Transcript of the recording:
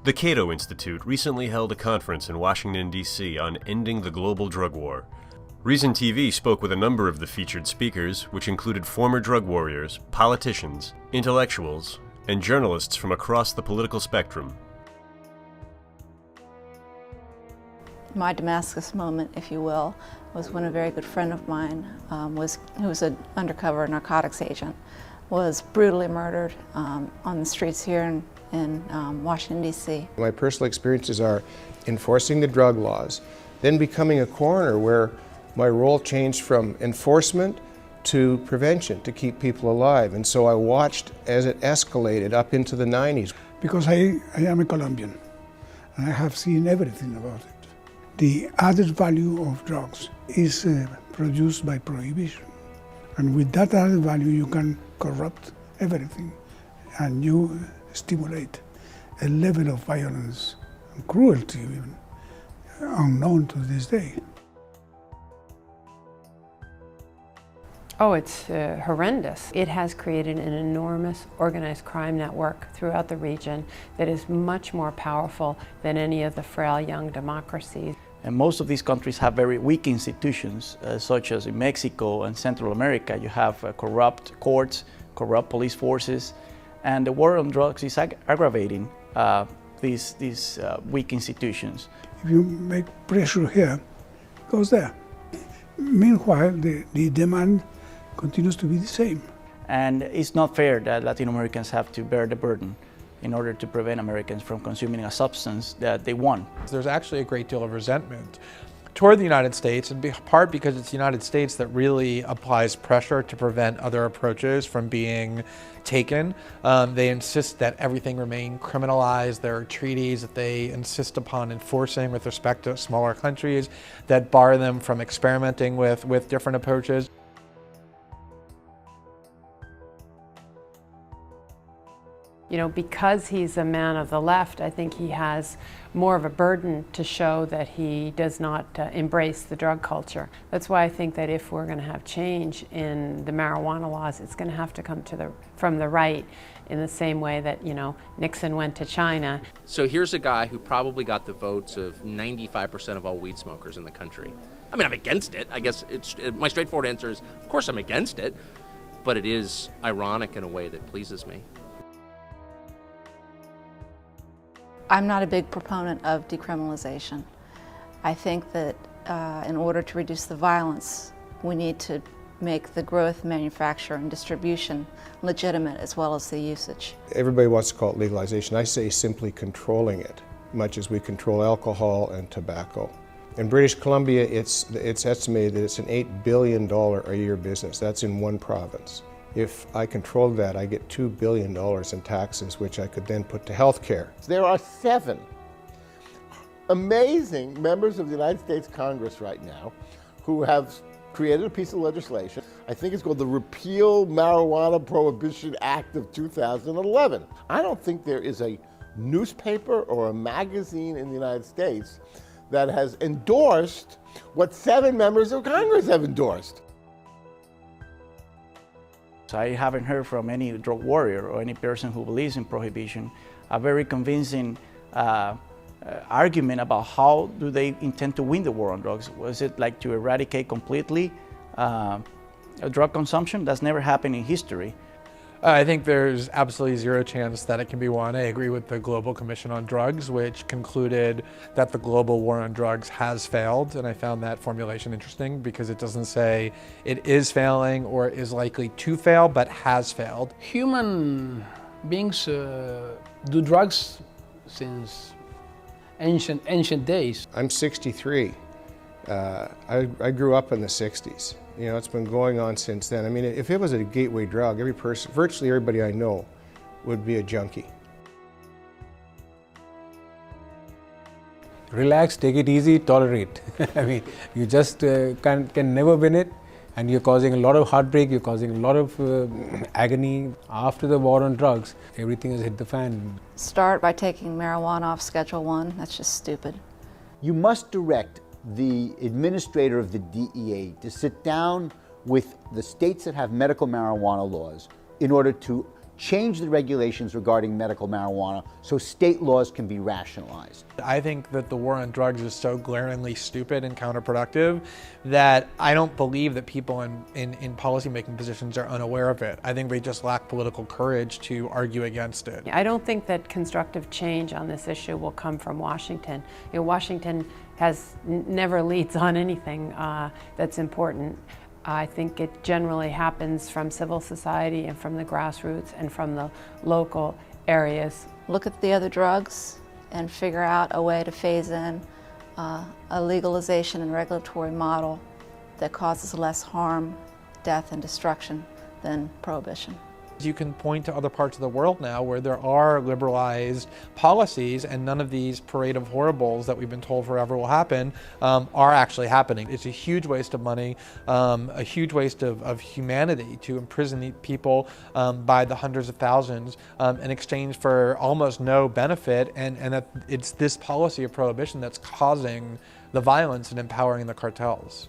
The Cato Institute recently held a conference in Washington, D.C. on ending the global drug war. Reason TV spoke with a number of the featured speakers, which included former drug warriors, politicians, intellectuals, and journalists from across the political spectrum. My Damascus moment, if you will, was when a very good friend of mine, who was an undercover narcotics agent, was brutally murdered on the streets here in Washington, D.C. My personal experiences are enforcing the drug laws, then becoming a coroner where my role changed from enforcement to prevention to keep people alive. And so I watched as it escalated up into the 90s. Because I am a Colombian and I have seen everything about it. The added value of drugs is produced by prohibition. And with that added value, you can corrupt everything and you stimulate a level of violence and cruelty even unknown to this day. Oh, it's horrendous. It has created an enormous organized crime network throughout the region that is much more powerful than any of the frail young democracies. And most of these countries have very weak institutions, such as in Mexico and Central America. You have corrupt courts, corrupt police forces, and the war on drugs is aggravating these weak institutions. If you make pressure here, it goes there. Meanwhile, the demand continues to be the same. And it's not fair that Latin Americans have to bear the burden in order to prevent Americans from consuming a substance that they want. There's actually a great deal of resentment toward the United States, in part because it's the United States that really applies pressure to prevent other approaches from being taken. They insist that everything remain criminalized. There are treaties that they insist upon enforcing with respect to smaller countries that bar them from experimenting with different approaches. You know, because he's a man of the left, I think he has more of a burden to show that he does not embrace the drug culture. That's why I think that if we're going to have change in the marijuana laws, it's going to have to come from the right in the same way that, you know, Nixon went to China. So here's a guy who probably got the votes of 95% of all weed smokers in the country. I mean, I'm against it. I guess my straightforward answer is, of course I'm against it, but it is ironic in a way that pleases me. I'm not a big proponent of decriminalization. I think that in order to reduce the violence, we need to make the growth, manufacture, and distribution legitimate as well as the usage. Everybody wants to call it legalization. I say simply controlling it, much as we control alcohol and tobacco. In British Columbia, it's estimated that it's an $8 billion a year business. That's in one province. If I controlled that, I get $2 billion in taxes, which I could then put to health care. There are 7 amazing members of the United States Congress right now who have created a piece of legislation. I think it's called the Repeal Marijuana Prohibition Act of 2011. I don't think there is a newspaper or a magazine in the United States that has endorsed what 7 members of Congress have endorsed. I haven't heard from any drug warrior or any person who believes in prohibition a very convincing argument about how do they intend to win the war on drugs. Was it like to eradicate completely drug consumption? That's never happened in history. I think there's absolutely zero chance that it can be won. I agree with the Global Commission on Drugs, which concluded that the global war on drugs has failed, and I found that formulation interesting because it doesn't say it is failing or is likely to fail, but has failed. Human beings do drugs since ancient days. I'm 63. I grew up in the 60s. You know, it's been going on since then. I mean, if it was a gateway drug, virtually everybody I know would be a junkie. Relax, take it easy, tolerate. I mean, you just can never win it, and you're causing a lot of heartbreak, you're causing a lot of agony. After the war on drugs, everything has hit the fan. Start by taking marijuana off Schedule 1. That's just stupid. You must direct the administrator of the DEA to sit down with the states that have medical marijuana laws in order to change the regulations regarding medical marijuana so state laws can be rationalized. I think that the war on drugs is so glaringly stupid and counterproductive that I don't believe that people in policymaking positions are unaware of it. I think they just lack political courage to argue against it. I don't think that constructive change on this issue will come from Washington. You know, Washington never leads on anything that's important. I think it generally happens from civil society and from the grassroots and from the local areas. Look at the other drugs and figure out a way to phase in a legalization and regulatory model that causes less harm, death, and destruction than prohibition. You can point to other parts of the world now where there are liberalized policies and none of these parade of horribles that we've been told forever will happen are actually happening. It's a huge waste of money, a huge waste of humanity to imprison people by the hundreds of thousands in exchange for almost no benefit, and that it's this policy of prohibition that's causing the violence and empowering the cartels.